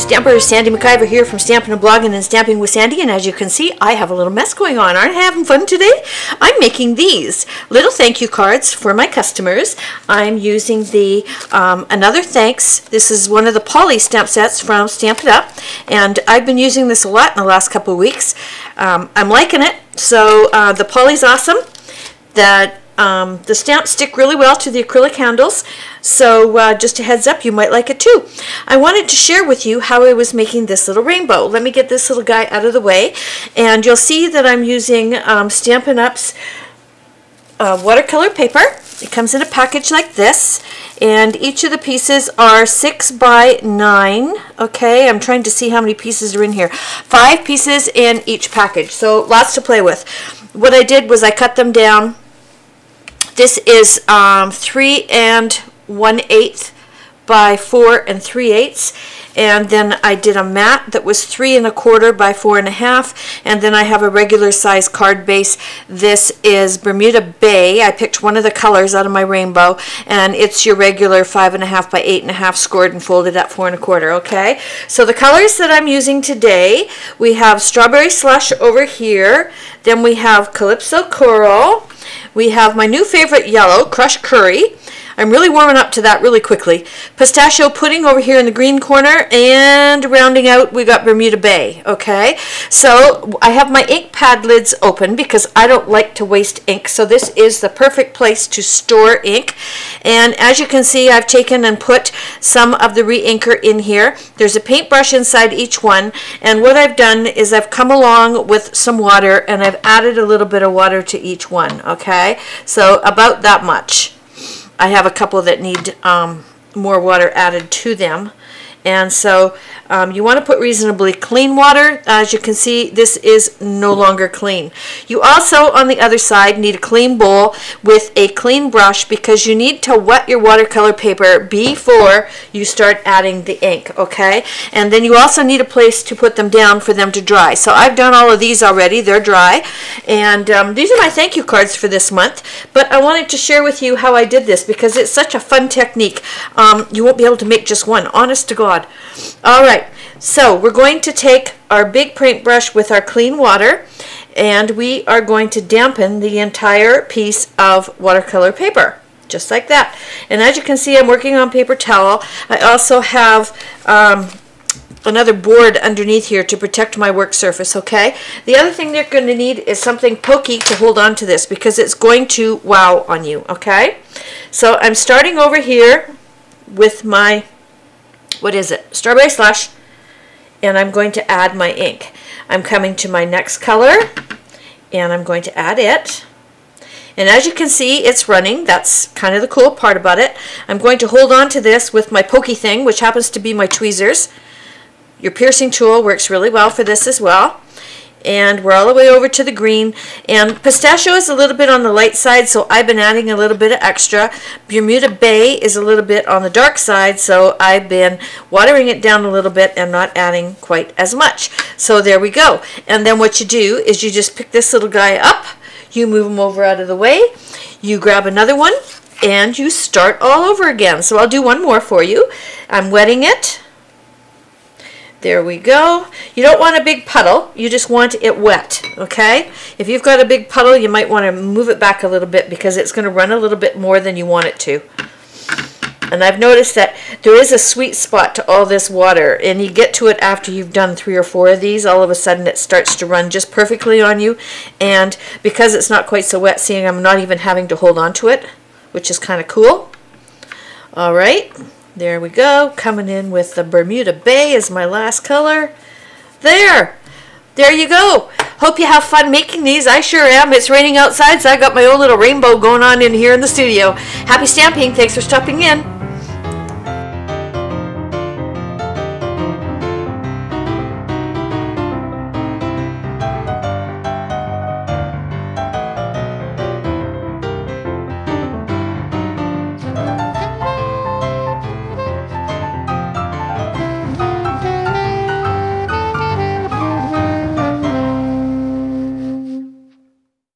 Stamper Sandy McIver here from Stampin' and Blogging and Stamping with Sandy, and as you can see, I have a little mess going on. Aren't I having fun today? I'm making these little thank you cards for my customers. I'm using the Another Thanks. This is one of the poly stamp sets from Stampin' Up, and I've been using this a lot in the last couple of weeks. I'm liking it. So the poly's awesome. The stamps stick really well to the acrylic handles, so just a heads up, you might like it too. I wanted to share with you how I was making this little rainbow. Let me get this little guy out of the way, and you'll see that I'm using Stampin' Up's watercolor paper. It comes in a package like this, and each of the pieces are 6 by 9. Okay, I'm trying to see how many pieces are in here. 5 pieces in each package, so lots to play with. What I did was I cut them down. This is 3 1/8 by 4 3/8, and then I did a mat that was 3 1/4 by 4 1/2, and then I have a regular size card base. This is Bermuda Bay. I picked one of the colors out of my rainbow, and it's your regular 5 1/2 by 8 1/2 scored and folded at 4 1/4. Okay, so the colors that I'm using today, we have Strawberry Slush over here, then we have Calypso Coral. We have my new favorite yellow, Crushed Curry. I'm really warming up to that really quickly. Pistachio Pudding over here in the green corner, and rounding out we got Bermuda Bay. Okay, so I have my ink pad lids open because I don't like to waste ink, so this is the perfect place to store ink. And as you can see, I've taken and put some of the Reinker in here. There's a paintbrush inside each one, and what I've done is I've come along with some water and I've added a little bit of water to each one. Okay, so about that much. I have a couple that need more water added to them, and so you want to put reasonably clean water. As you can see, this is no longer clean. You also, on the other side, need a clean bowl with a clean brush because you need to wet your watercolor paper before you start adding the ink, okay? And then you also need a place to put them down for them to dry. So I've done all of these already. They're dry, and these are my thank you cards for this month, but I wanted to share with you how I did this because it's such a fun technique. You won't be able to make just one, honest to God. All right, so we're going to take our big paintbrush with our clean water, and we are going to dampen the entire piece of watercolor paper, just like that. And as you can see, I'm working on paper towel. I also have another board underneath here to protect my work surface, okay? The other thing they're going to need is something pokey to hold on to this because it's going to wow on you, okay? So I'm starting over here with my, what is it? Strawberry Slush, and I'm going to add my ink. I'm coming to my next color, and I'm going to add it. And as you can see, it's running. That's kind of the cool part about it. I'm going to hold on to this with my pokey thing, which happens to be my tweezers. Your piercing tool works really well for this as well. And we're all the way over to the green, and pistachio is a little bit on the light side, so I've been adding a little bit of extra. Bermuda Bay is a little bit on the dark side, so I've been watering it down a little bit and not adding quite as much. So there we go. And then what you do is you just pick this little guy up, you move him over out of the way, you grab another one, and you start all over again. So I'll do one more for you. I'm wetting it. There we go. You don't want a big puddle, you just want it wet, okay? If you've got a big puddle, you might want to move it back a little bit because it's going to run a little bit more than you want it to. And I've noticed that there is a sweet spot to all this water, and you get to it after you've done 3 or 4 of these. All of a sudden it starts to run just perfectly on you, and because it's not quite so wet, seeing I'm not even having to hold on to it, which is kind of cool. All right. There we go, coming in with the Bermuda Bay as my last color. There you go. Hope you have fun making these. I sure am. It's raining outside, so I got my own little rainbow going on in here in the studio. Happy stamping. Thanks for stopping in.